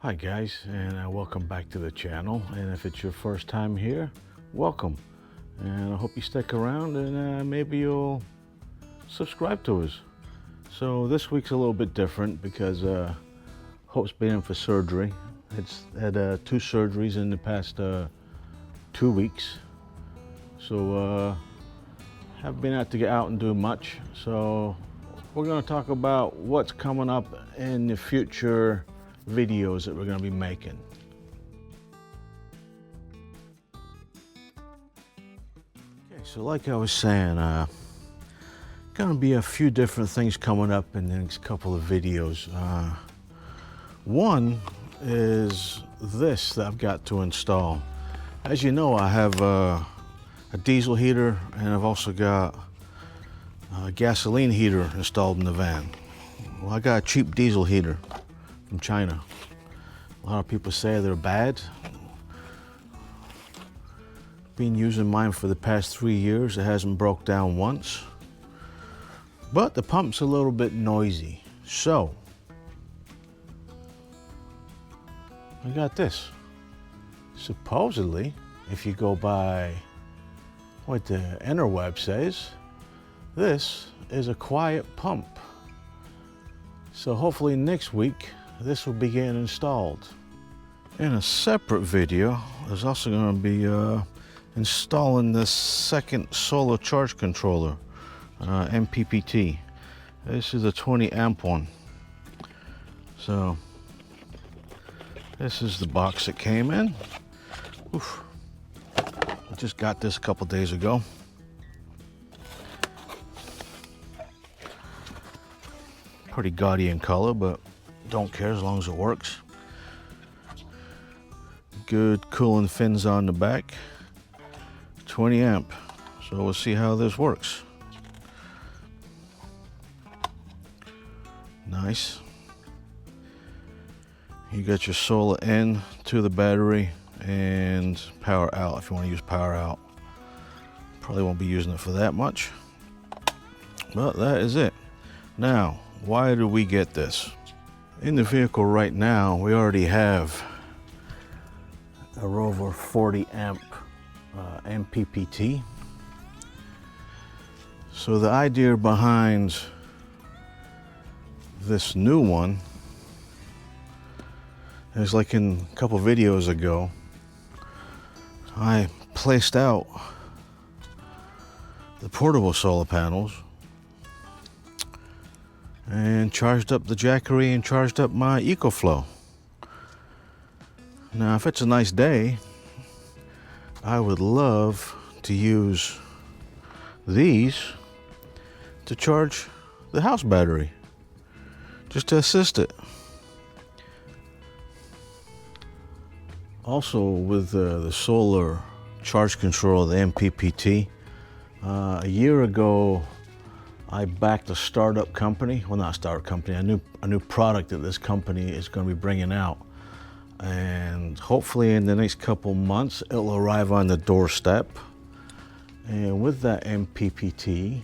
Hi guys, and welcome back to the channel. And if it's your first time here, welcome. And I hope you stick around and maybe you'll subscribe to us. So this week's a little bit different because Hope's been in for surgery. It's had 2 surgeries in the past 2 weeks. So haven't been able to get out and do much. So we're going to talk about what's coming up in the future videos that we're going to be making. Okay, so like I was saying, going to be a few different things coming up in the next couple of videos. One is this that I've got to install. As you know, I have a diesel heater, and I've also got a gasoline heater installed in the van. Well, I got a cheap diesel heater from China. A lot of people say they're bad. Been using mine for the past 3 years. It hasn't broke down once. But the pump's a little bit noisy. So I got this. Supposedly, if you go by what the interweb says, this is a quiet pump. So hopefully next week this will be getting installed. In a separate video, there's also going to be installing this second solar charge controller, MPPT. This is a 20 amp one. So this is the box it came in. Oof. I just got this a couple days ago. Pretty gaudy in color, but don't care as long as it works. Good cooling fins on the back. 20 amp. So we'll see how this works. Nice. You got your solar in to the battery and power out if you want to use power out. Probably won't be using it for that much, but that is it. Now, why do we get this? In the vehicle right now, we already have a Rover 40 amp MPPT. So the idea behind this new one is, like in a couple videos ago, I placed out the portable solar panels and charged up the Jackery and charged up my EcoFlow. Now, if it's a nice day, I would love to use these to charge the house battery, just to assist it. Also, with the solar charge control, the MPPT, a year ago, I backed a startup company. Well, not a startup company, a new product that this company is going to be bringing out. And hopefully in the next couple months, it'll arrive on the doorstep. And with that MPPT,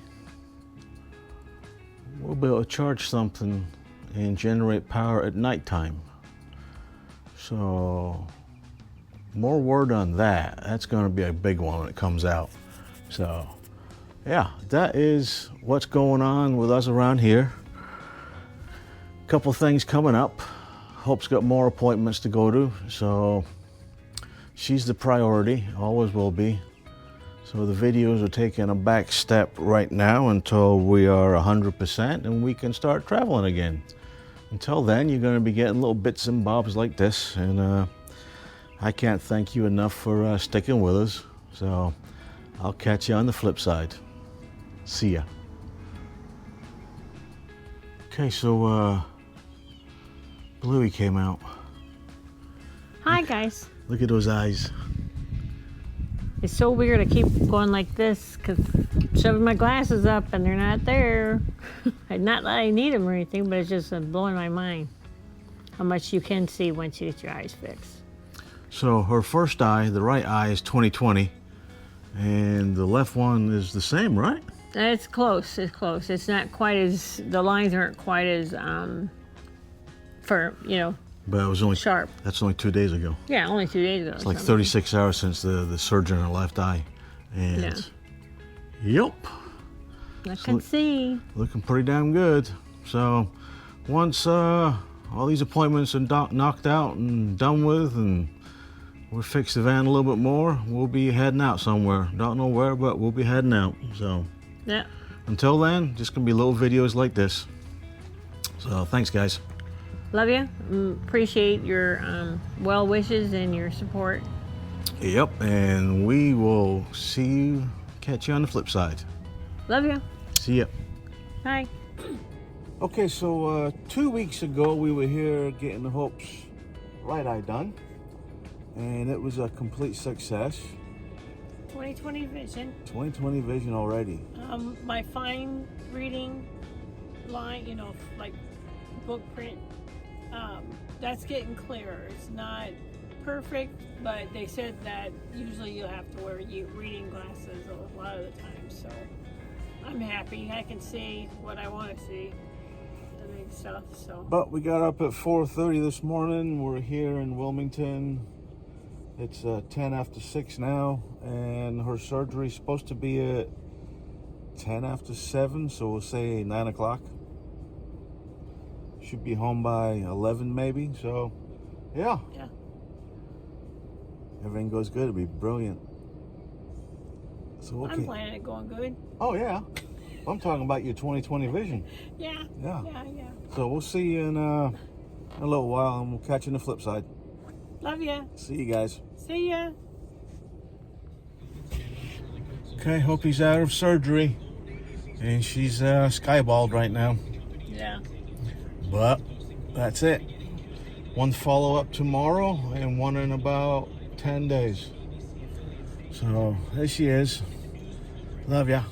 we'll be able to charge something and generate power at nighttime. So more word on that. That's going to be a big one when it comes out. So yeah, that is what's going on with us around here. Couple things coming up. Hope's got more appointments to go to, so she's the priority, always will be. So the videos are taking a back step right now until we are 100% and we can start traveling again. Until then, you're going to be getting little bits and bobs like this, and I can't thank you enough for sticking with us. So I'll catch you on the flip side. See ya. Okay, so Bluey came out. Hi guys. Look at those eyes. It's so weird I keep going like this because shoving my glasses up and they're not there. Not that I need them or anything, but it's just blowing my mind how much you can see once you get your eyes fixed. So her first eye, the right eye, is 20/20, and the left one is the same, right? It's close. It's close. It's not quite as, the lines aren't quite as for, But it was only sharp. That's only 2 days ago. Yeah, only 2 days ago. It's like 36 hours since the surgery on her left eye. And yep. I can see. Looking pretty damn good. So once all these appointments are knocked out and done with, and we'll fix the van a little bit more, we'll be heading out somewhere. Don't know where, but we'll be heading out. So yeah. Until then, just gonna be little videos like this. So thanks, guys. Love you. Appreciate your well wishes and your support. Yep, and we will catch you on the flip side. Love you. See ya. Bye. Okay, so 2 weeks ago we were here getting the Hope's right eye done, and it was a complete success. 20/20 vision. 20/20 vision already. My fine reading line, like book print, that's getting clearer. It's not perfect, but they said that usually you'll have to wear reading glasses a lot of the time, so I'm happy. I can see what I want to see, the big stuff. So. But we got up at 4:30 this morning. We're here in Wilmington. It's 10 after 6 now, and her surgery's supposed to be at 10 after 7, so we'll say 9 o'clock. Should be home by 11 maybe, so yeah. Everything goes good, it'll be brilliant. So okay. I'm planning it going good. Oh yeah. I'm talking about your 20/20 vision. Yeah. So we'll see you in a little while, and we'll catch you on the flip side. Love ya. See you guys. See ya. Okay, hope he's out of surgery. And she's skyballed right now. Yeah. But that's it. One follow-up tomorrow and one in about 10 days. So there she is. Love ya.